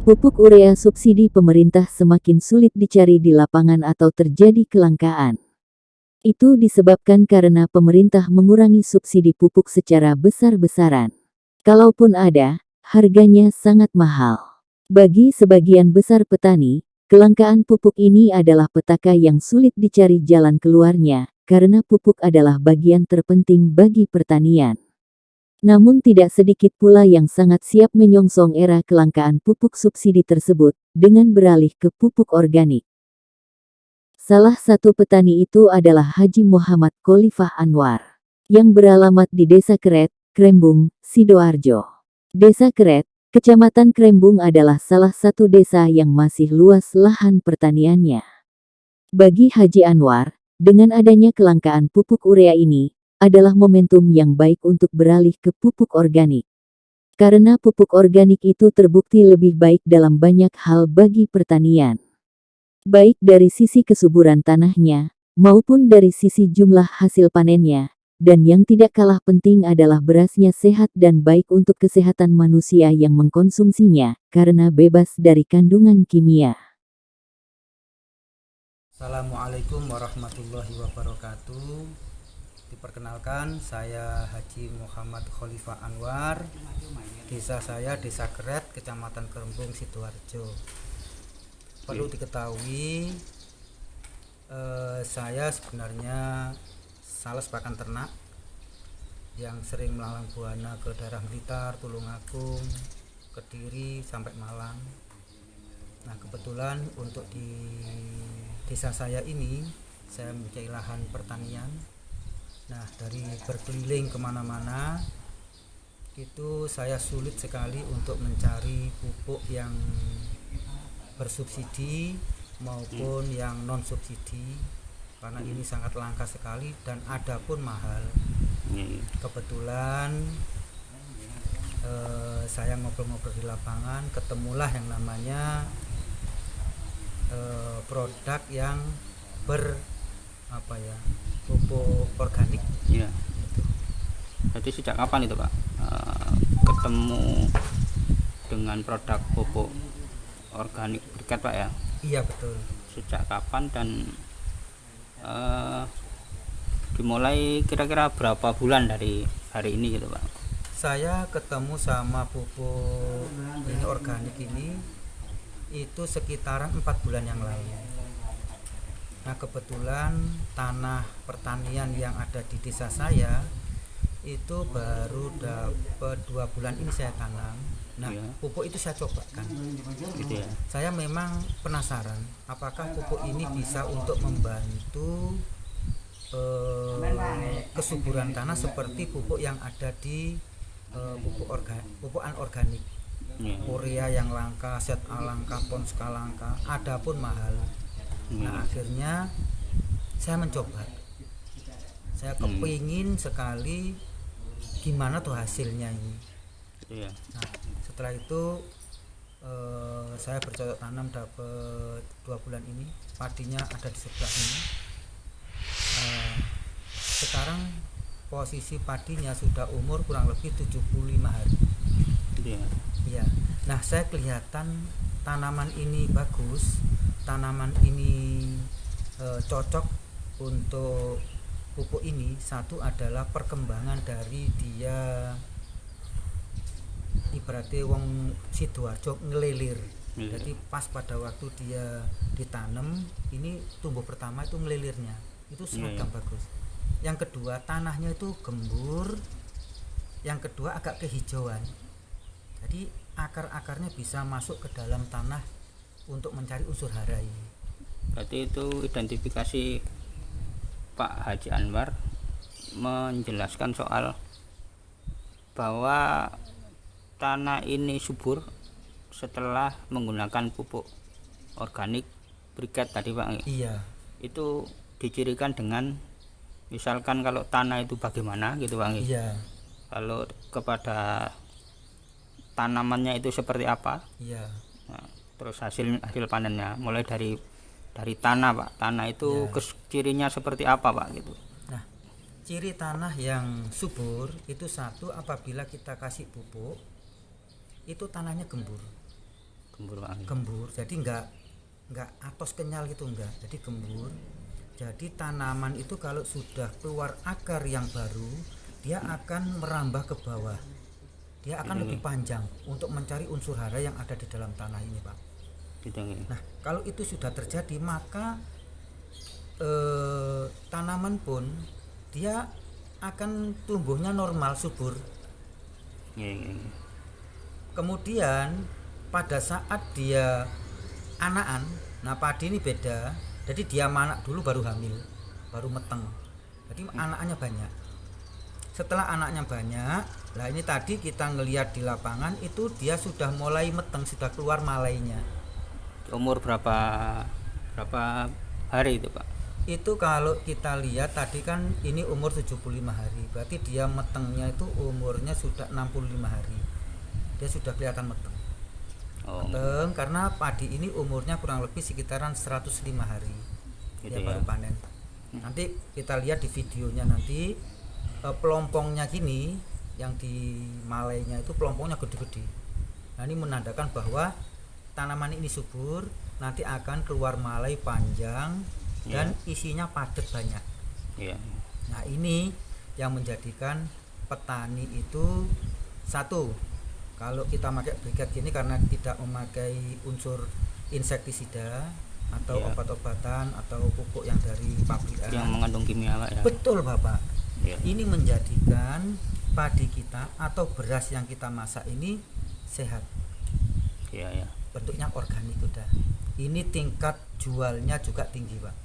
Pupuk urea subsidi pemerintah semakin sulit dicari di lapangan atau terjadi kelangkaan. Itu disebabkan karena pemerintah mengurangi subsidi pupuk secara besar-besaran. Kalaupun ada, harganya sangat mahal. Bagi sebagian besar petani, kelangkaan pupuk ini adalah petaka yang sulit dicari jalan keluarnya, karena pupuk adalah bagian terpenting bagi pertanian. Namun tidak sedikit pula yang sangat siap menyongsong era kelangkaan pupuk subsidi tersebut, dengan beralih ke pupuk organik. Salah satu petani itu adalah Haji Muhammad Khalifah Anwar, yang beralamat di Desa Keret, Krembung, Sidoarjo. Desa Keret, Kecamatan Krembung adalah salah satu desa yang masih luas lahan pertaniannya. Bagi Haji Anwar, dengan adanya kelangkaan pupuk urea ini, adalah momentum yang baik untuk beralih ke pupuk organik. Karena pupuk organik itu terbukti lebih baik dalam banyak hal bagi pertanian. Baik dari sisi kesuburan tanahnya, maupun dari sisi jumlah hasil panennya, dan yang tidak kalah penting adalah berasnya sehat dan baik untuk kesehatan manusia yang mengkonsumsinya, karena bebas dari kandungan kimia. Assalamualaikum warahmatullahi wabarakatuh. Diperkenalkan, saya Haji Muhammad Khalifah Anwar. Desa saya Desa Keret, Kecamatan Krembung, Sidoarjo. Perlu diketahui, saya sebenarnya sales pakan ternak yang sering melalang buana ke daerah Blitar, Tulungagung, Kediri, sampai Malang. Nah, kebetulan untuk di desa saya ini, saya mempunyai lahan pertanian. Nah, dari berkeliling kemana-mana, itu saya sulit sekali untuk mencari pupuk yang bersubsidi maupun yang non subsidi, karena ini sangat langka sekali dan ada pun mahal. Kebetulan saya ngobrol-ngobrol di lapangan, ketemulah yang namanya produk yang pupuk organik. Iya. Jadi sejak kapan itu Pak ketemu dengan produk pupuk organik Briket Pak ya? Iya, betul. Sejak kapan dan dimulai kira-kira berapa bulan dari hari ini gitu Pak? Saya ketemu sama pupuk ini organik ini itu sekitaran 4 bulan yang lalu. Nah, kebetulan tanah pertanian yang ada di desa saya itu baru dapat 2 bulan ini saya tanam. Nah, pupuk itu saya cobakan. Gitu ya. Saya memang penasaran apakah pupuk ini bisa untuk membantu kesuburan tanah seperti pupuk yang ada di pupukan organik. Urea yang langka, Set A langka, Ponska langka, adapun mahal. Nah, akhirnya saya mencoba. Saya kepingin sekali gimana tuh hasilnya ini. Nah, setelah itu saya bercocok tanam dapat 2 bulan ini. Padinya ada di sebelah ini. Sekarang posisi padinya sudah umur kurang lebih 75 hari. Iya. Nah, saya kelihatan tanaman ini bagus, tanaman ini cocok untuk pupuk ini. Satu adalah perkembangan dari dia, ibaratnya wong Sidoarjo ngelilir. Jadi pas pada waktu dia ditanam, ini tumbuh pertama itu ngelilirnya itu seragam bagus. Yang kedua, tanahnya itu gembur. Yang kedua, agak kehijauan. Jadi akar-akarnya bisa masuk ke dalam tanah untuk mencari unsur hara ini. Berarti itu identifikasi Pak Haji Anwar menjelaskan soal bahwa tanah ini subur setelah menggunakan pupuk organik Briket tadi Pak. Iya. Itu dicirikan dengan misalkan kalau tanah itu bagaimana gitu Pak. Iya. Kalau kepada tanamannya itu seperti apa? Iya. Nah, terus hasil panennya mulai dari tanah Pak. Tanah itu cirinya seperti apa Pak gitu. Nah, ciri tanah yang subur itu satu, apabila kita kasih pupuk itu tanahnya gembur. gembur, jadi nggak atos kenyal gitu, enggak, jadi gembur. Jadi tanaman itu kalau sudah keluar akar yang baru, dia akan merambah ke bawah, dia akan lebih panjang untuk mencari unsur hara yang ada di dalam tanah ini, Pak. Nah, kalau itu sudah terjadi, maka tanaman pun dia akan tumbuhnya normal, subur. Kemudian pada saat dia anakan, nah padi ini beda, jadi dia manak dulu baru hamil, baru meteng, jadi anaknya banyak. Setelah anaknya banyak, lah ini tadi kita ngelihat di lapangan itu dia sudah mulai meteng, sudah keluar malainya. Umur berapa hari itu, Pak? Itu kalau kita lihat tadi kan ini umur 75 hari, berarti dia metengnya itu umurnya sudah 65 hari, dia sudah kelihatan meteng. Meteng karena padi ini umurnya kurang lebih sekitaran 105 hari dia baru panen. Nanti kita lihat di videonya nanti, pelompongnya gini, yang di malainya itu pelompongnya gede-gede. Nah ini menandakan bahwa tanaman ini subur, nanti akan keluar malai panjang dan isinya padat banyak. Nah ini yang menjadikan petani itu, satu, kalau kita pakai briket gini karena tidak memakai unsur insektisida atau obat-obatan atau pupuk yang dari pabrikan yang mengandung kimia, Pak, ya. Betul, Bapak. Ini menjadikan padi kita atau beras yang kita masak ini sehat. Bentuknya organik udah. Ini tingkat jualnya juga tinggi, Pak.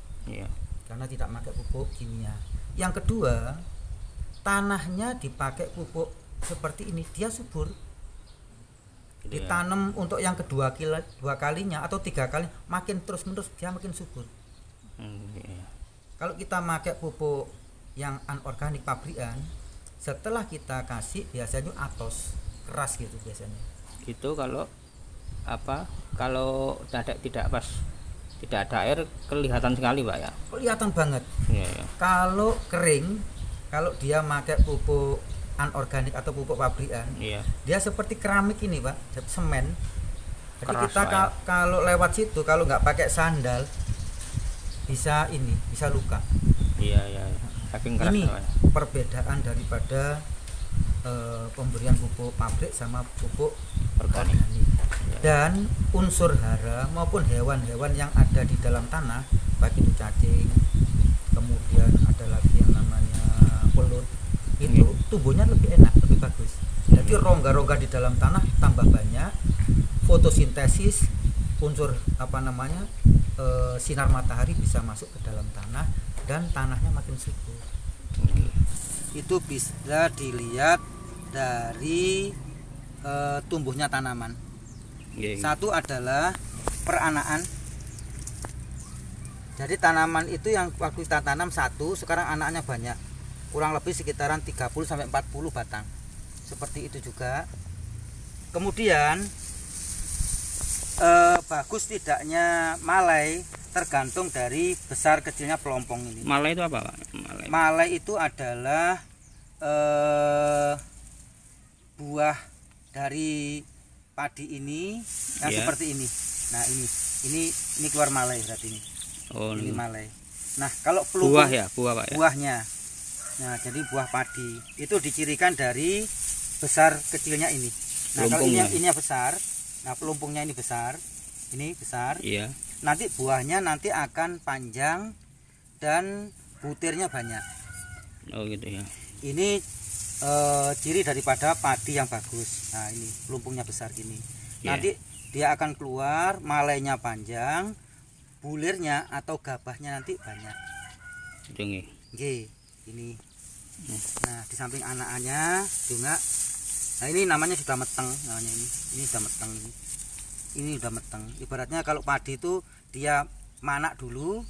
Karena tidak pakai pupuk kimia. Yang kedua, tanahnya dipakai pupuk seperti ini, dia subur. Ditanam untuk yang kedua dua kalinya atau tiga kali, makin terus menerus dia makin subur. Kalau kita pakai pupuk yang anorganik pabrikan, setelah kita kasih biasanya atos keras gitu biasanya. Itu kalau tidak pas, tidak ada air, kelihatan sekali, Pak, ya. Kelihatan banget. Kalau kering, kalau dia pakai pupuk anorganik atau pupuk pabrikan, dia seperti keramik ini, Pak, semen. Jadi keras, kita kalau lewat situ, kalau nggak pakai sandal bisa luka. Saking keras. Ini perbedaan daripada pemberian pupuk pabrik sama pupuk organik. Dan unsur hara maupun hewan-hewan yang ada di dalam tanah, baik itu cacing, kemudian ada lagi yang namanya pelut, itu tumbuhnya lebih enak, lebih bagus. Jadi rongga-rongga di dalam tanah tambah banyak, fotosintesis, unsur sinar matahari bisa masuk ke dalam tanah dan tanahnya makin subur. Itu bisa dilihat dari tumbuhnya tanaman. Satu adalah peranakan. Jadi tanaman itu yang waktu kita tanam satu, sekarang anaknya banyak, kurang lebih sekitaran 30-40 batang, seperti itu juga. Kemudian bagus tidaknya malai tergantung dari besar kecilnya pelompong ini. Malai itu apa, Pak? Malai itu adalah buah dari padi ini yang seperti ini. Nah ini keluar malai berarti ini. Ini malai. Nah kalau pelumpung buah, Pak, ya? Buahnya. Nah jadi buah padi itu dicirikan dari besar kecilnya ini. Nah kalau ini besar, nah pelumpungnya ini besar, nanti buahnya nanti akan panjang dan butirnya banyak. Ini ciri daripada padi yang bagus. Nah ini pelumpungnya besar gini. Nanti dia akan keluar malainya panjang, bulirnya atau gabahnya nanti banyak. Ini. Nah di samping anakannya juga. Nah ini namanya sudah meteng, namanya ini sudah meteng ini. Ini sudah meteng. Ibaratnya kalau padi itu dia manak dulu,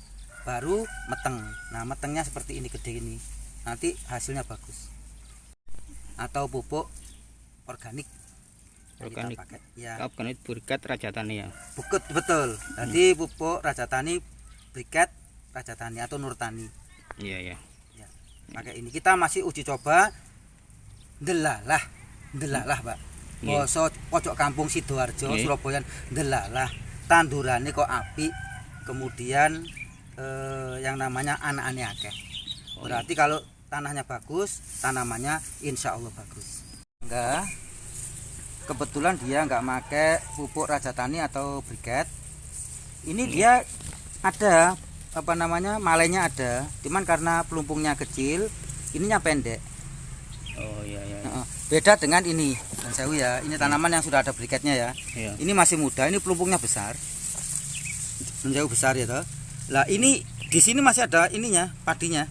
baru meteng. Nah metengnya seperti ini, gede ini. Nanti hasilnya bagus. Atau pupuk organik. Organik. Pakai. Organik briket Rajatani, ya. Betul. Jadi pupuk Rajatani, briket Rajatani atau Nurtani. Iya. Pakai ini kita masih uji coba delalah, Pak. Nggih. basa pojok kampung Sidoarjo Nggih. Surabaya ndelalah tandurane kok apik, kemudian yang namanya anakane akeh. Berarti kalau tanahnya bagus, tanamannya insya Allah bagus. Enggak, kebetulan dia nggak make pupuk Rajatani atau Briket. Ini dia ada apa namanya, malainya ada, cuman karena pelumpungnya kecil, ininya pendek. Oh iya iya. Heeh. Beda dengan ini, dan sewu ya, ini tanaman yang sudah ada briketnya ya. Iya. Ini masih muda, ini pelumpungnya besar, dan jauh besar ya toh. Lah ini di sini masih ada ininya, padinya.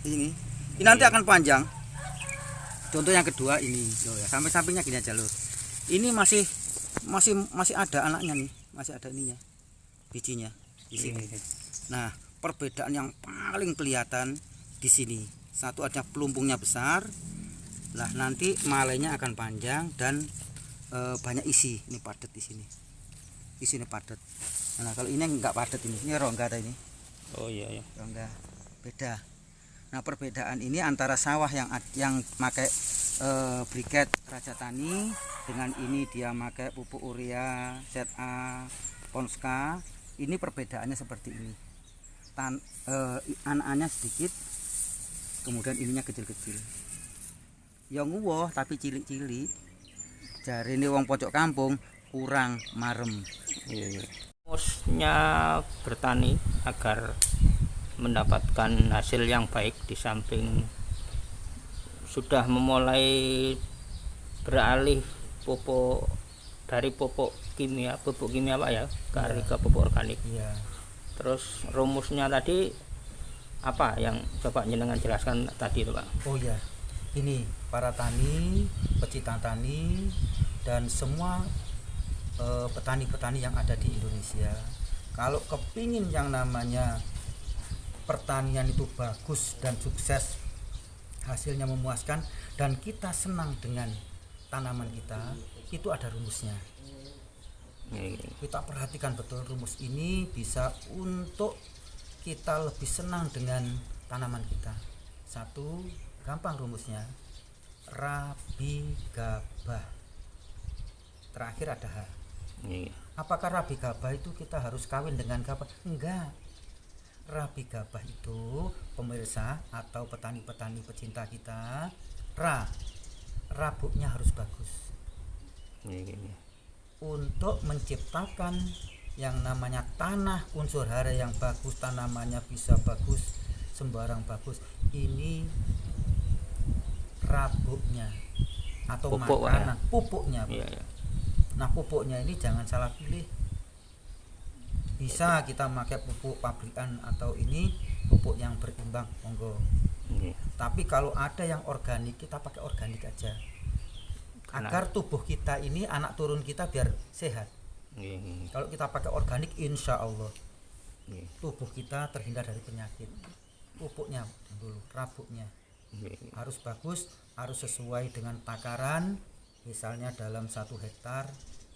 Ini nanti akan panjang. Contoh yang kedua ini, loh ya, sampai sampingnya gini aja lur. Ini masih ada anaknya nih, masih ada ininya, bijinya di sini. Nah, perbedaan yang paling kelihatan di sini. Satu ada pelumpungnya besar, lah nanti malainya akan panjang dan banyak isi. Ini padat di sini, isinya padat. Nah kalau ini enggak padat, ini rongga ini. Oh iya iya. Rongga, beda. Nah perbedaan ini antara sawah yang pakai Briket Rajatani dengan ini dia pakai pupuk urea, ZA, Ponska. Ini perbedaannya seperti ini. Anak-anaknya sedikit, kemudian ininya kecil-kecil. Yang nguwoh tapi cilik-cilik. Jarine wong pojok kampung kurang marem. Iya iya. Rumusnya bertani agar mendapatkan hasil yang baik, di samping sudah memulai beralih pupuk dari pupuk kimia Pak ya ke pupuk organik. Iya. Terus rumusnya tadi apa yang coba jenengan jelaskan tadi itu Pak? Oh ya, ini para tani, pecinta tani, dan semua petani-petani yang ada di Indonesia, kalau kepingin yang namanya pertanian itu bagus dan sukses, hasilnya memuaskan, dan kita senang dengan tanaman kita, itu ada rumusnya. Kita perhatikan betul rumus ini bisa untuk kita lebih senang dengan tanaman kita. Satu, gampang rumusnya, Rabi Gabah. Terakhir ada H. Apakah Rabi Gabah itu kita harus kawin dengan gabah? Enggak. Rabi Gabah itu pemirsa atau petani-petani pecinta kita, rabuknya harus bagus. Untuk menciptakan yang namanya tanah unsur hara yang bagus, tanamannya bisa bagus, sembarang bagus. Ini rabuknya atau Pupuk, makanan, pupuknya. Iya, iya. Nah pupuknya ini jangan salah pilih. Bisa kita pakai pupuk pabrikan atau ini pupuk yang berimbang, monggo. Tapi kalau ada yang organik, kita pakai organik aja. Agar tubuh kita ini, anak turun kita biar sehat. Kalau kita pakai organik, insya Allah tubuh kita terhindar dari penyakit. Pupuknya dulu, rabuknya harus bagus, harus sesuai dengan takaran. Misalnya dalam 1 hektar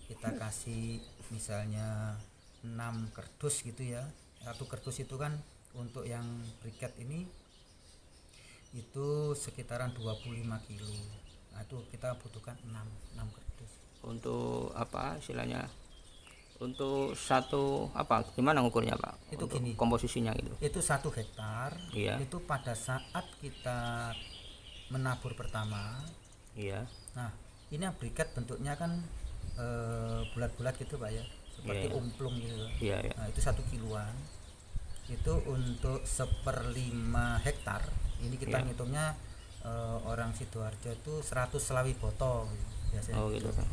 kita kasih misalnya 6 kardus gitu ya. 1 kardus itu kan untuk yang briket ini itu sekitaran 25 kilo. Nah itu kita butuhkan 6 kardus. Untuk apa istilahnya? Untuk satu apa? Gimana ngukurnya Pak? Itu untuk gini, komposisinya gitu. itu 1 hektar. Iya. Itu pada saat kita menabur pertama. Iya. Nah ini yang briket bentuknya kan bulat-bulat gitu Pak ya, seperti umplung gitu. Iya, iya. Nah itu 1 kiloan. Itu untuk 1/5 hektar. Ini kita ngitungnya orang Sidoarjo itu 100 selawi botol biasanya. Oh gitu Pak.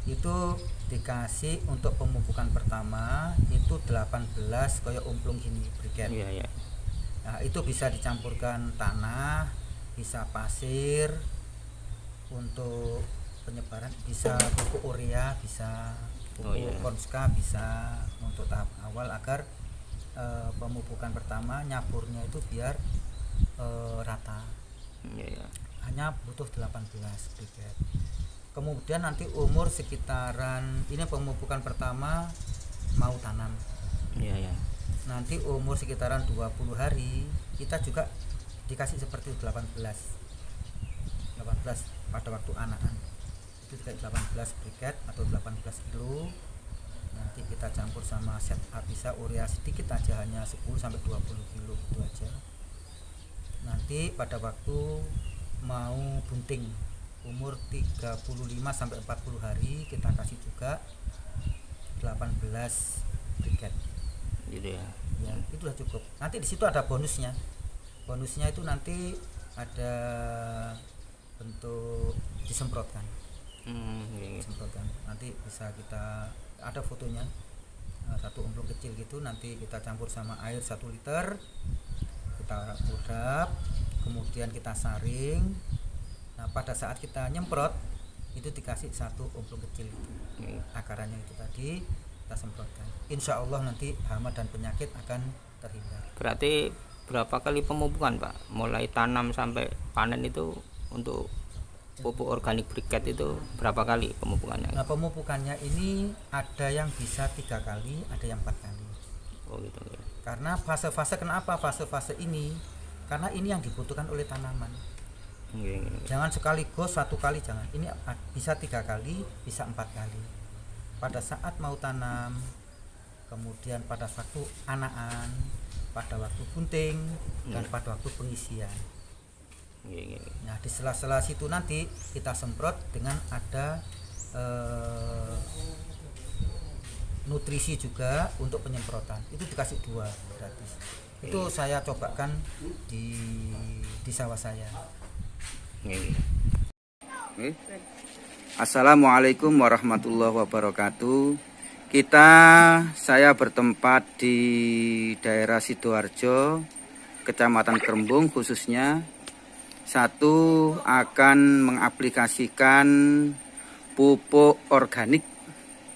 Itu dikasih untuk pemupukan pertama itu 18 kayak umplung gini briket. Iya, iya. Nah itu bisa dicampurkan tanah, bisa pasir untuk penyebaran, bisa pupuk urea, bisa pupuk Ponska, bisa untuk tahap awal agar pemupukan pertama nyaburnya itu biar rata. Hanya butuh 18 briket. Kemudian nanti umur sekitaran ini pemupukan pertama mau tanam. Nanti umur sekitaran 20 hari kita juga dikasih seperti 18 pada waktu anakan. itu kayak 18 briket atau 18 kilo. Nanti kita campur sama set A, bisa urea sedikit aja, hanya 10 sampai 20 kilo itu aja. Nanti pada waktu mau bunting umur 35 sampai 40 hari kita kasih juga 18 briket. Gitu ya. Ya, itu sudah cukup. Nanti di situ ada bonusnya. Bonusnya itu nanti ada bentuk disemprotkan. Iya. Disemprotkan. Nanti bisa kita ada fotonya. Satu emplung kecil gitu, nanti kita campur sama air 1 liter. Kita udap, kemudian kita saring. Nah, pada saat kita nyemprot itu dikasih 1 emplung kecil itu. Akarannya itu tadi kita semprotkan. Insya Allah nanti hama dan penyakit akan terhindar. Berarti berapa kali pemupukan Pak? Mulai tanam sampai panen itu untuk pupuk organik briket itu berapa kali pemupukannya? Nah, pemupukannya ini ada yang bisa 3 kali, ada yang 4 kali. Oh gitu ya. Karena fase-fase, kenapa fase-fase ini? Karena ini yang dibutuhkan oleh tanaman. Iya. Jangan sekaligus 1 kali, jangan. Ini bisa 3 kali, bisa 4 kali. Pada saat mau tanam, kemudian pada waktu anakan, pada waktu bunting, dan pada waktu pengisian. Iya. Nah, di sela-sela situ nanti kita semprot dengan ada nutrisi juga untuk penyemprotan. Itu dikasih 2 gratis. Itu saya cobakan di sawah saya. Assalamualaikum warahmatullahi wabarakatuh. Saya bertempat di daerah Sidoarjo, Kecamatan Kerembung khususnya. Satu, akan mengaplikasikan pupuk organik.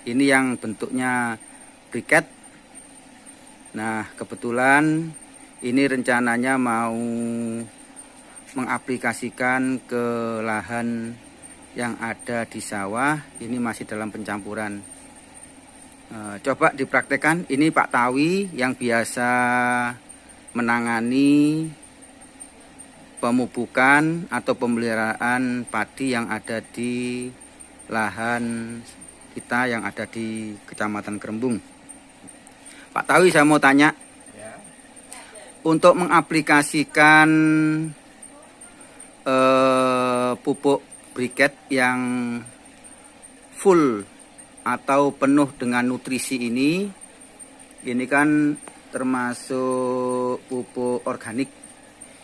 Ini yang bentuknya briket. Nah, kebetulan ini rencananya mau mengaplikasikan ke lahan yang ada di sawah. Ini masih dalam pencampuran. Coba dipraktekkan. Ini Pak Tawi yang biasa menangani pemupukan atau pemeliharaan padi yang ada di lahan kita yang ada di Kecamatan Kerembung. Pak Tawi, saya mau tanya, untuk mengaplikasikan pupuk briket yang full atau penuh dengan nutrisi ini kan termasuk pupuk organik.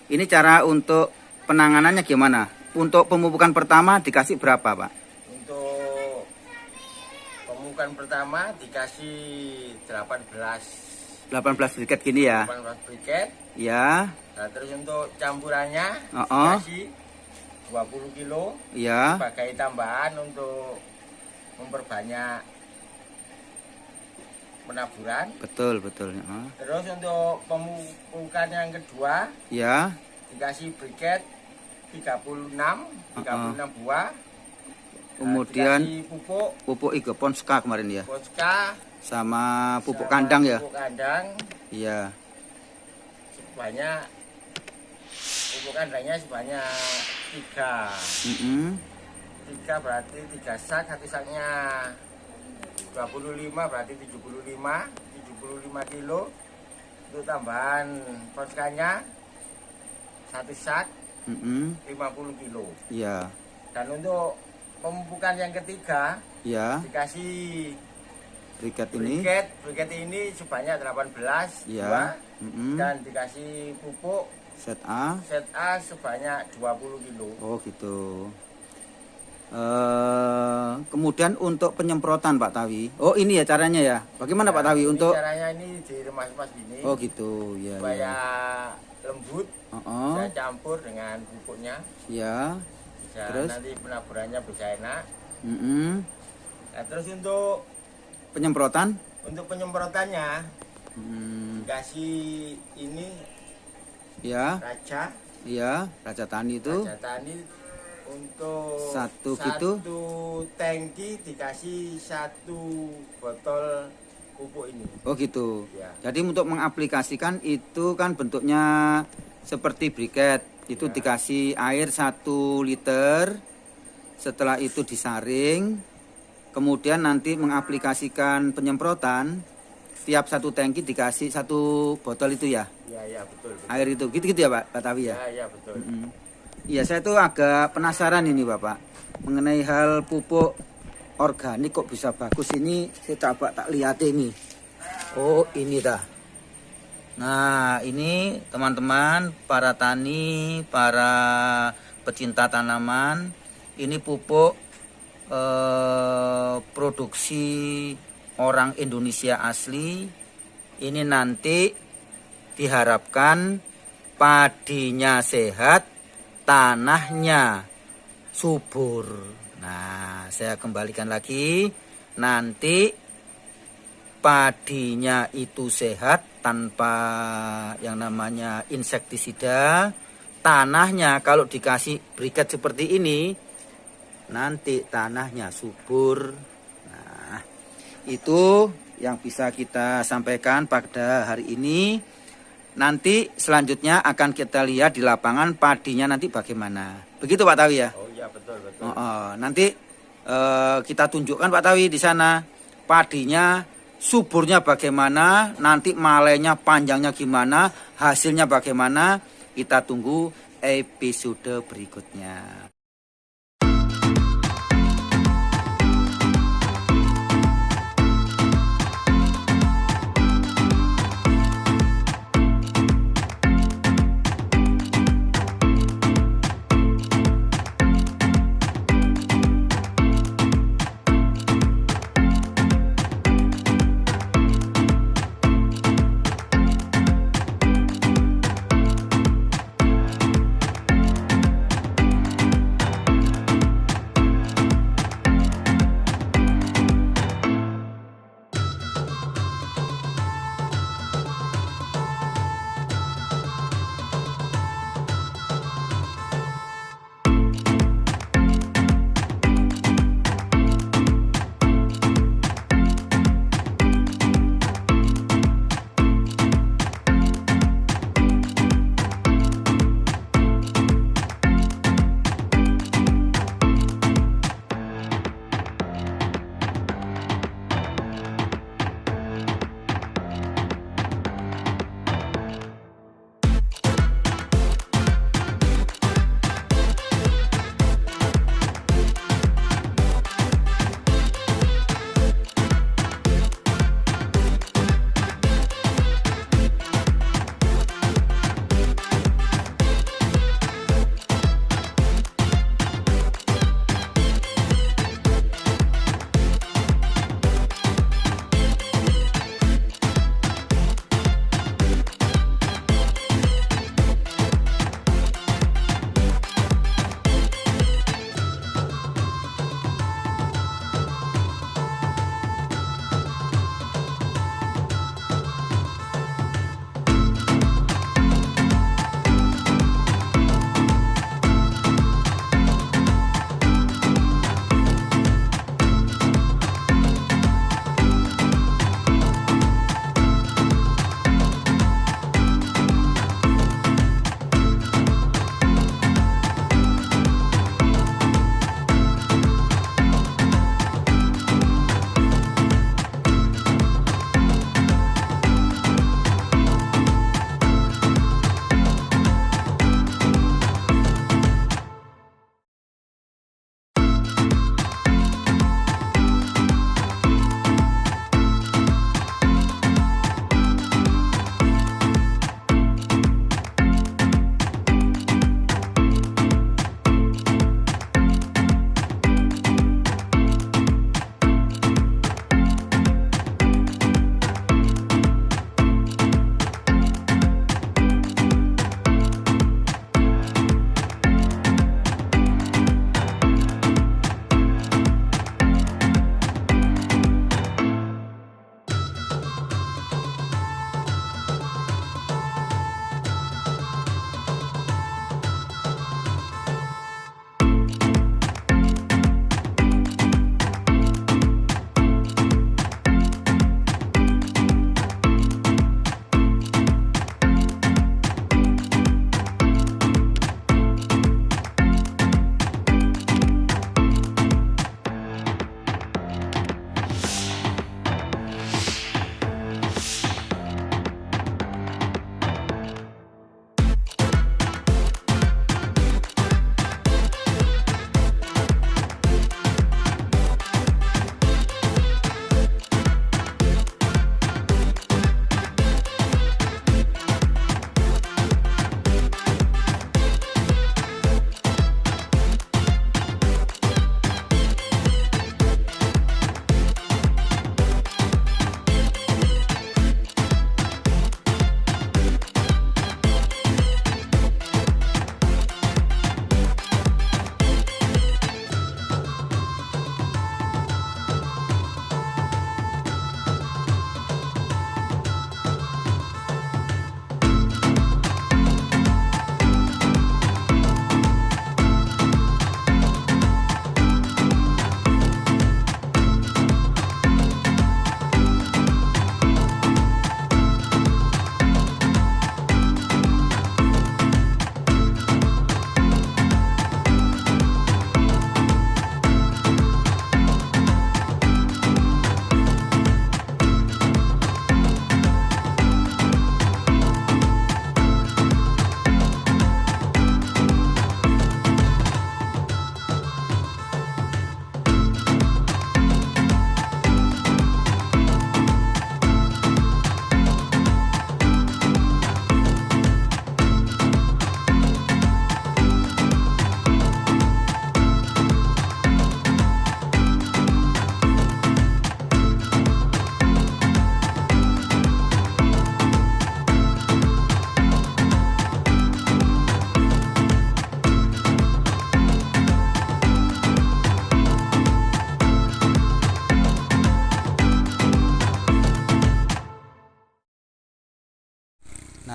Ini cara untuk penanganannya gimana? Untuk pemupukan pertama dikasih berapa, Pak? Untuk pemupukan pertama dikasih 18 briket gini ya? 18 briket. Ya. Nah, terus untuk campurannya dikasih 20 kilo Ya. sebagai tambahan untuk memperbanyak penaburan. Betul. Terus untuk pemupukan yang kedua Ya. dikasih briket 36 buah. Kemudian dikasih pupuk Igo Ponska kemarin ya? Ponska Sama pupuk sama kandang ya? Pupuk kandang Iya. sebanyak pupuk kandangnya sebanyak 3. 3 berarti 3 sak, satu saknya 25 berarti 75 kilo. Untuk tambahan ponskanya 1 sak 50 kilo. Iya. Dan untuk pemupukan yang ketiga Ya. dikasih Briket ini. briket ini sebanyak 18 Ya. buah. Dan dikasih pupuk Set A. set A sebanyak 20 kilo. Oh gitu. Kemudian untuk penyemprotan Pak Tawi. Oh ini ya caranya ya. Bagaimana Pak Tawi Ini untuk? caranya ini diremas-remas gini Oh gitu ya. supaya lembut. Oh. Saya campur dengan pupuknya. Ya. Bisa Terus? nanti penaburannya bisa enak. Nah, terus untuk Penyemprotan? penyemprotannya dikasih ini Ya. raja Raja Tani itu. raja tani untuk Satu gitu? tangki dikasih 1 botol pupuk ini. Oh gitu. Ya. Jadi untuk mengaplikasikan itu kan bentuknya seperti briket. Itu Ya. dikasih air 1 liter setelah itu disaring, kemudian nanti mengaplikasikan penyemprotan. Tiap satu tangki dikasih 1 botol itu ya, Iya, betul. air itu, gitu-gitu ya Pak Tawi ya. Iya, betul. Iya, saya tuh agak penasaran ini Bapak mengenai hal pupuk organik kok bisa bagus ini. Saya coba tak lihat ini. Oh, ini dah. Nah, ini teman-teman para tani, para pecinta tanaman, ini pupuk produksi orang Indonesia asli. Ini nanti diharapkan padinya sehat, tanahnya subur. Nah, saya kembalikan lagi. Nanti padinya itu sehat tanpa yang namanya insektisida. Tanahnya kalau dikasih briket seperti ini, nanti tanahnya subur. Nah, itu yang bisa kita sampaikan pada hari ini. Nanti selanjutnya akan kita lihat di lapangan padinya nanti bagaimana. Begitu Pak Tawi ya? Oh iya, betul. Nanti kita tunjukkan Pak Tawi di sana padinya suburnya bagaimana, nanti malainya panjangnya gimana, hasilnya bagaimana. Kita tunggu episode berikutnya.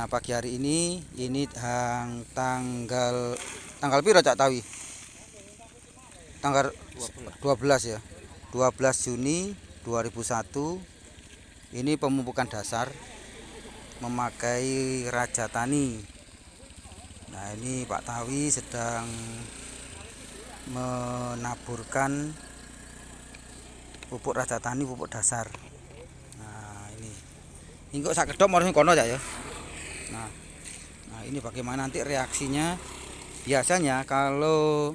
Nah, pagi hari ini tanggal piro Cak Tawi? Tanggal 12 ya. 12 Juni 2001. Ini pemupukan dasar memakai Raja Tani. Nah, ini Pak Tawi sedang menaburkan pupuk Raja Tani, pupuk dasar. Nah, ini kok sak kedok harus kono ya. Nah, ini bagaimana nanti reaksinya. Biasanya kalau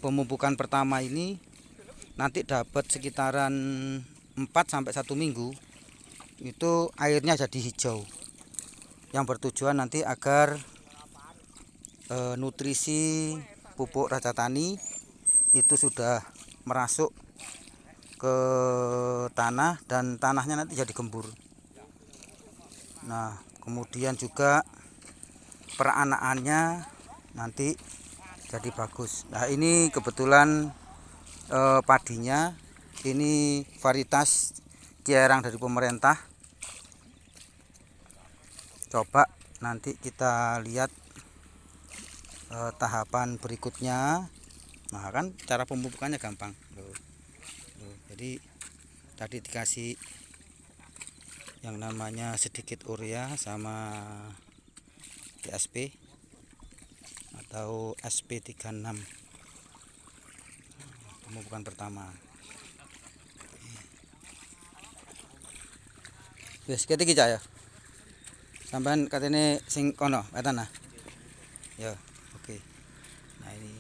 pemupukan pertama ini nanti dapat sekitaran 4 sampai 1 minggu itu airnya jadi hijau, yang bertujuan nanti agar nutrisi pupuk Raja Tani itu sudah merasuk ke tanah dan tanahnya nanti jadi gembur. Nah, kemudian juga peranakannya nanti jadi bagus. Nah, ini kebetulan padinya ini varietas Kierang dari pemerintah. Coba nanti kita lihat tahapan berikutnya. Nah, kan cara pemupukannya gampang. Jadi tadi dikasih yang namanya sedikit urea sama TSP atau SP36, pemupukan pertama. Wis ketik iki ya. Sampean katene sing kono wetan nah. Ya, oke. Nah, ini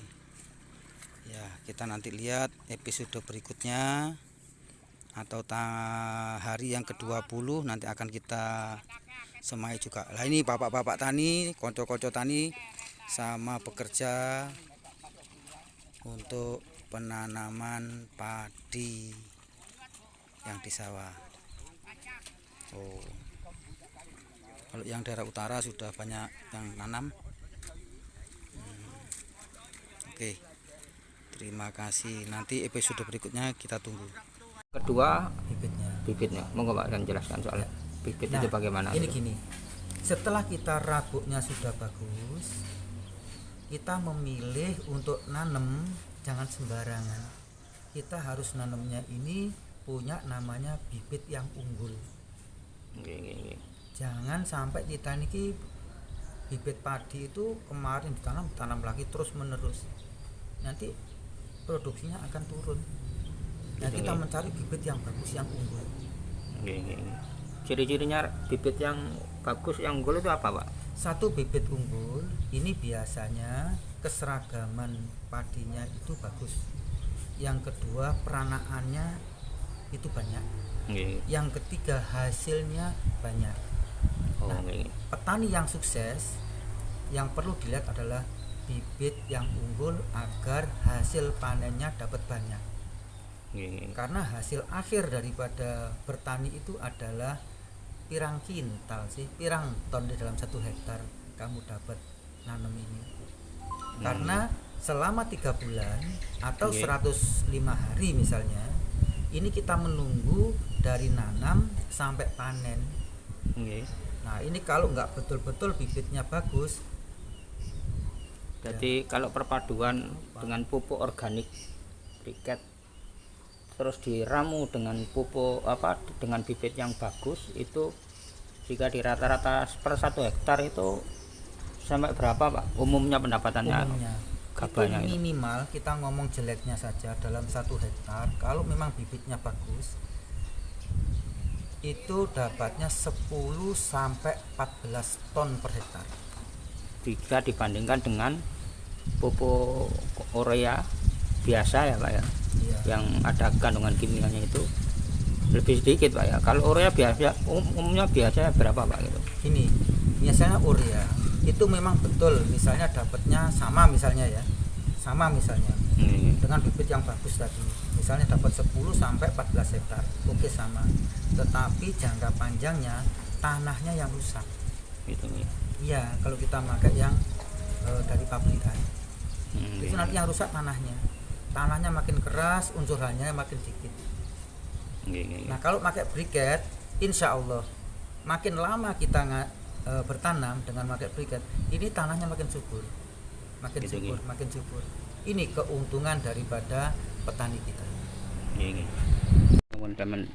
ya, kita nanti lihat episode berikutnya atau hari yang ke-20 nanti akan kita semai juga. Lah, ini bapak-bapak tani, konco-konco tani sama pekerja untuk penanaman padi yang di sawah. Oh, kalau yang daerah utara sudah banyak yang nanam. Oke, terima kasih. Nanti episode berikutnya kita tunggu. Kedua, bibitnya. bibitnya. Monggo Pak kan jelaskan soal bibit Nah, itu bagaimana? ini gini, setelah kita rabuknya sudah bagus, kita memilih untuk nanam jangan sembarangan. Kita harus nanamnya ini punya namanya bibit yang unggul. Oke. Jangan sampai kita niki bibit padi itu kemarin ditanam lagi terus menerus, nanti produksinya akan turun. Nah, kita mencari bibit yang bagus, yang unggul. Ciri-cirinya bibit yang bagus, yang unggul itu apa, Pak? Satu, bibit unggul ini biasanya keseragaman padinya itu bagus. Yang kedua, peranakannya itu banyak. Yang ketiga, hasilnya banyak. Nah, petani yang sukses yang perlu dilihat adalah bibit yang unggul agar hasil panennya dapat banyak. Karena hasil akhir daripada bertani itu adalah pirang kintal sih, pirang ton di dalam 1 hektar kamu dapat nanam ini. Karena selama 3 bulan atau 105 hari misalnya, ini kita menunggu dari nanam sampai panen. Nah, ini kalau nggak betul-betul bibitnya bagus. Jadi kalau perpaduan dengan pupuk organik briket terus diramu dengan pupuk dengan bibit yang bagus, itu jika di rata-rata per 1 hektar itu sampai berapa, Pak? Umumnya pendapatannya gabahnya itu minimal itu. Kita ngomong jeleknya saja dalam 1 hektar kalau memang bibitnya bagus itu dapatnya 10 sampai 14 ton per hektar. Jika dibandingkan dengan pupuk urea biasa ya, Pak ya. Iya. Yang ada kandungan kimianya itu lebih sedikit, Pak ya. Kalau urea biasa umumnya biasanya berapa, Pak gitu? Ini biasanya urea itu memang betul misalnya dapatnya sama misalnya dengan bibit yang bagus tadi misalnya dapat 10 sampai 14 hektar oke sama, tetapi jangka panjangnya tanahnya yang rusak gitu. Iya, kalau kita pakai yang dari pabrikan itu nanti yang rusak tanahnya makin keras, unsur hanyanya makin sedikit. Nah, kalau pakai briket insya Allah makin lama kita bertanam dengan pakai briket, ini tanahnya makin subur, makin Gitu, subur, makin subur. Ini keuntungan daripada petani kita. Nggih. Teman-teman,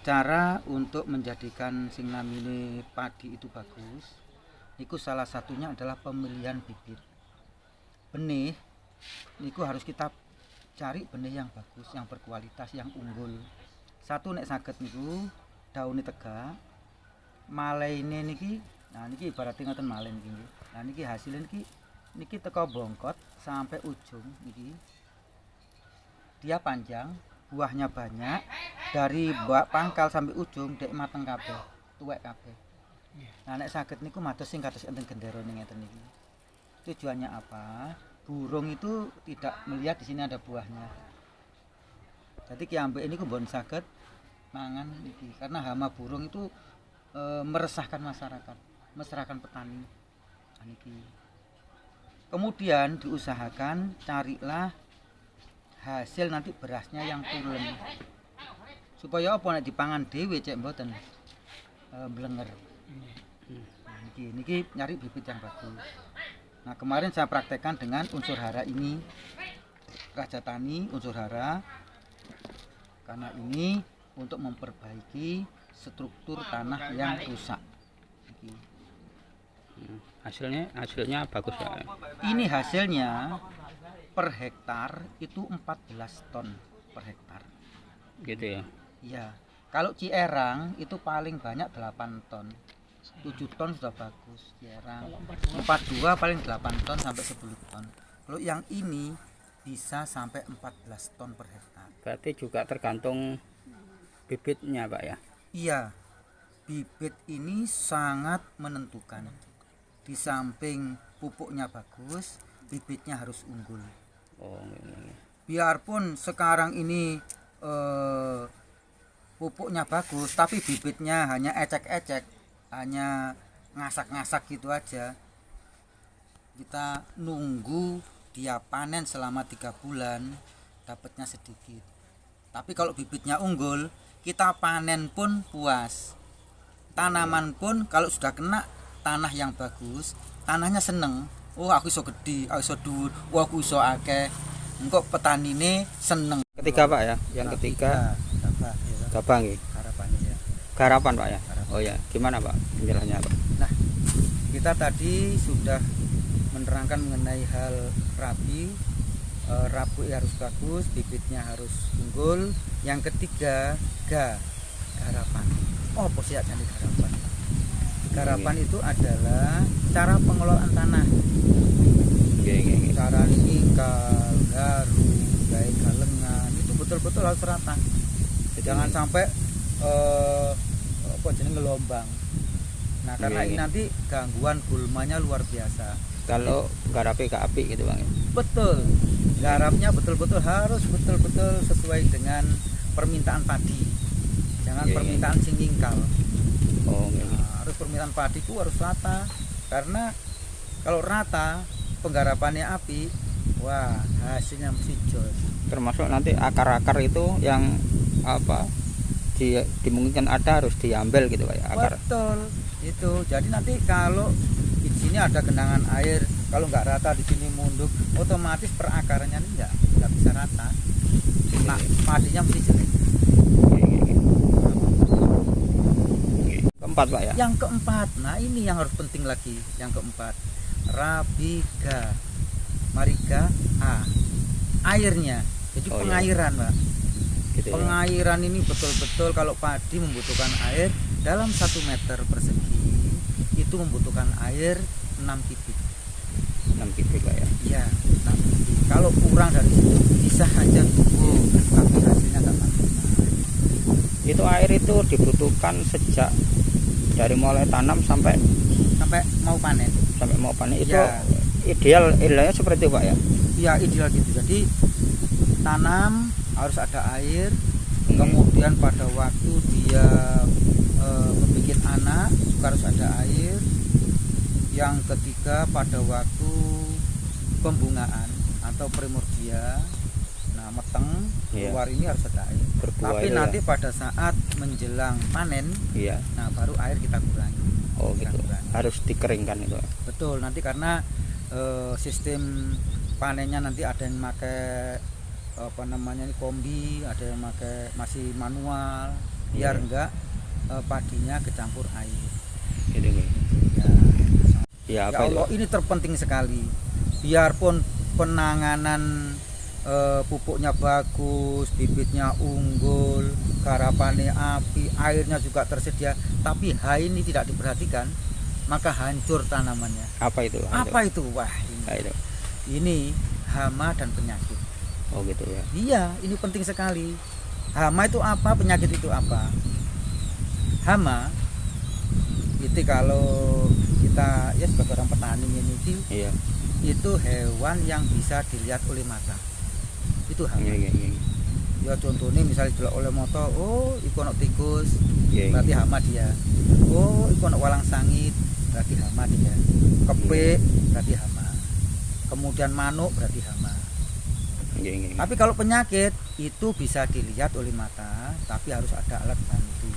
Cara untuk menjadikan sing namine padi itu bagus, itu salah satunya adalah pemilihan bibit. Benih, niku harus kita cari benih yang bagus, yang berkualitas, yang unggul. Satu nek saged niku daune tegak, malaine niki, nah niki ibaratnya ngoten malen niki. Nah niki hasilnya niki teko bongkot sampai ujung niki. Dia panjang, buahnya banyak, dari pangkal sampai ujung dek mateng kabeh, tuwek kabeh. Nah nek saged niku mados sing kados enten gendera ning ngeten niki. Tujuannya apa? Burung itu tidak melihat di sini ada buahnya. Jadi kiambek ini kumpul saged mangan iki karena hama burung itu meresahkan masyarakat, meresahkan petani. Niki. Kemudian diusahakan carilah hasil nanti berasnya yang pulen. Supaya apa nek dipangan dhewe cek mboten blenger. Nah, niki nyari bibit yang bagus. Nah, kemarin saya praktekkan dengan unsur hara ini. Raja Tani unsur hara. Karena ini untuk memperbaiki struktur tanah yang rusak. Niki. Hasilnya bagus ya. Ini hasilnya per hektar itu 14 ton per hektar. Gitu ya. Iya. Kalau Cierang itu paling banyak 8 ton. 7 ton sudah bagus Cierang. 42 paling 8 ton sampai 10 ton. Kalau yang ini bisa sampai 14 ton per hektar. Berarti juga tergantung bibitnya, Pak ya. Iya. Bibit ini sangat menentukan. Di samping pupuknya bagus, bibitnya harus unggul. Oh, ini. Biarpun sekarang ini pupuknya bagus, tapi bibitnya hanya ecek-ecek, hanya ngasak-ngasak gitu aja. Kita nunggu dia panen selama 3 bulan, dapatnya sedikit. Tapi kalau bibitnya unggul, kita panen pun puas. Tanaman pun kalau sudah kena tanah yang bagus, tanahnya seneng. Oh aku iso gede, aku iso dhuwur, aku iso akeh. Engko petanine seneng. Ketiga, Pak ya. Yang ketiga gabah nggih. Harapannya ya. Garapan, Pak ya. Oh ya, gimana, Pak? Penjelasannya, Pak? Nah, kita tadi sudah menerangkan mengenai hal rabi. Rabu harus bagus, bibitnya harus unggul. Yang ketiga, garapan. Oh, posiatnya di garapan. Garapan itu adalah cara pengelolaan tanah. Cara ningkal, garu, gait galengan itu betul-betul harus rata. Jangan sampai ngelombang. Nah, karena ini nanti gangguan gulmanya luar biasa. Kalau garape ke api gitu, Bang. Betul. Garapnya betul-betul harus betul-betul sesuai dengan permintaan padi. Jangan permintaan sing ningkal. Oh, Harus permintaan padi itu harus rata. Karena kalau rata penggarapannya api, wah hasilnya mesti jos. Termasuk nanti akar-akar itu yang dimungkinkan ada harus diambil gitu, Pak ya, akar. Betul itu. Jadi nanti kalau di sini ada genangan air, kalau nggak rata di sini munduk, otomatis perakarannya ini nggak bisa rata. Nah, padinya mesti jelek. Keempat, Pak ya. Yang keempat, nah ini yang harus penting lagi. Yang keempat, rabiga, mariga A, airnya. Jadi pengairan, Pak. Gitu, Pengairan ini betul-betul kalau padi membutuhkan air dalam 1 meter persegi itu membutuhkan air 6 kubik. 6 kubik, Pak ya. Ya, 6 kubik. Kalau kurang dari situ bisa hanya tumbuh, tapi hasilnya nggak maksimal. Itu air itu dibutuhkan sejak dari mulai tanam sampai mau panen. Sampai mau panen itu Ya. idealnya seperti itu, Pak ya. Ya ideal gitu. Jadi tanam harus ada air. Kemudian pada waktu dia membuat anak juga harus ada air. Yang ketiga pada waktu pembungaan atau primordia, nah meteng keluar ini harus ada air. Berbuah Tapi itu nanti pada saat menjelang panen, Iya. nah baru air kita kurangi. Oh gitu. Berani. Harus dikeringkan itu. Betul, nanti karena sistem panennya nanti ada yang pakai apa namanya ini kombi, ada yang pakai masih manual, biar Iya. enggak padinya kecampur air. Gitu. Ya, Ya ya apa itu? Allah, ini terpenting sekali. Biarpun penanganan pupuknya bagus, bibitnya unggul, garapannya api, airnya juga tersedia, tapi ini tidak diperhatikan, maka hancur tanamannya. Apa itu? Apa itu? Wah, Itu. ini hama dan penyakit. Oh gitu ya. Iya, ini penting sekali. Hama itu apa? Penyakit itu apa? Hama itu kalau kita ya sebagai orang petani ini Iya. itu hewan yang bisa dilihat oleh mata. Itu hama. Iya. Ya contohnya misalnya dilihat oleh mata, oh iku ana tikus, Iya. berarti hama dia. Oh iku ana walang sangit, berarti hama dia. Kepik berarti hama. Kemudian manuk berarti hama. Iya. Tapi kalau penyakit itu bisa dilihat oleh mata, tapi harus ada alat bantu.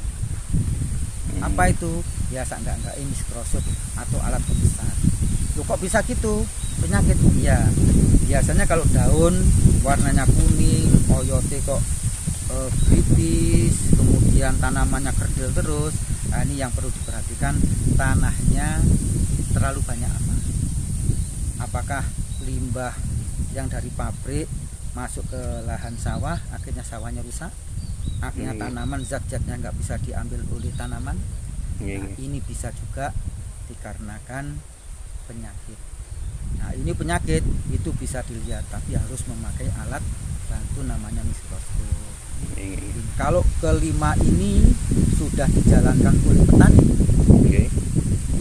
Apa itu? Ya enggak mikroskop atau alat pembesar. Loh kok bisa gitu? Penyakit? Iya. Biasanya kalau daun warnanya kuning, oyote kok kritis, kemudian tanamannya kerdil terus. Nah, ini yang perlu diperhatikan, tanahnya terlalu banyak apa? Apakah limbah yang dari pabrik masuk ke lahan sawah, akhirnya sawahnya rusak, akhirnya tanaman zat-zatnya nggak bisa diambil oleh tanaman. Nah, ini bisa juga dikarenakan penyakit. Nah, ini penyakit itu bisa dilihat, tapi harus memakai alat bantu namanya mikroskop. Kalau kelima ini sudah dijalankan oleh petani,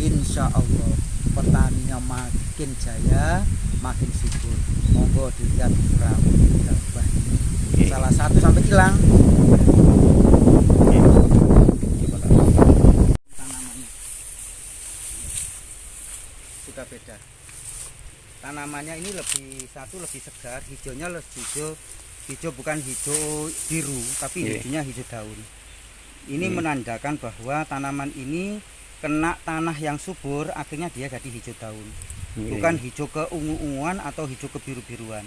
insya Allah petaninya makin jaya, makin subur. Monggo dilihat rawon gabah. Salah satu sampai hilang. Tanamannya sudah beda. Tanamannya ini lebih segar, hijaunya lebih hijau bukan hijau biru, tapi hijaunya hijau daun. Ini menandakan bahwa tanaman ini kena tanah yang subur, akhirnya dia jadi hijau daun. Bukan hijau keungu-unguan atau hijau kebiru-biruan.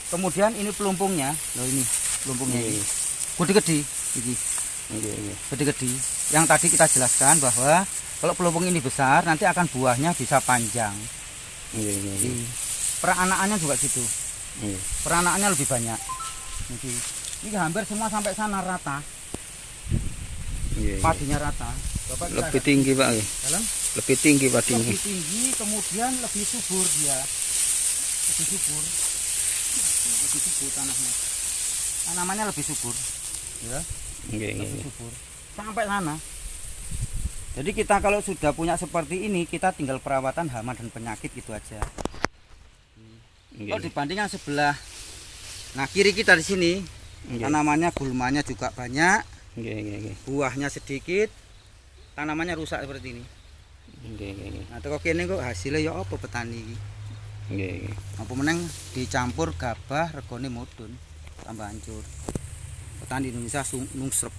Kemudian ini pelumpungnya, loh ini pelumpungnya ini gede-gede, gede-gede. Yang tadi kita jelaskan bahwa kalau pelumpung ini besar, nanti akan buahnya bisa panjang. Peranakannya juga gitu. Peranakannya lebih banyak. Ini hampir semua sampai sana rata. Padinya rata. Bapak Lebih tinggi Pak. Dalam? Lebih tinggi padinya. Lebih tinggi, kemudian lebih subur dia. Lebih subur. Lebih subur tanahnya. Tanamannya lebih subur. Ya. Lebih subur. Sampai sana. Jadi kita kalau sudah punya seperti ini, kita tinggal perawatan hama dan penyakit itu aja. Kalau dibandingkan sebelah, nah kiri kita di sini, tanamannya gulmanya juga banyak, buahnya sedikit, tanamannya rusak seperti ini. Nah teko kene kok hasilnya ya apa petani iki? Apa meneng dicampur gabah regane mudhun, tambah hancur. Petani Indonesia nungsrep.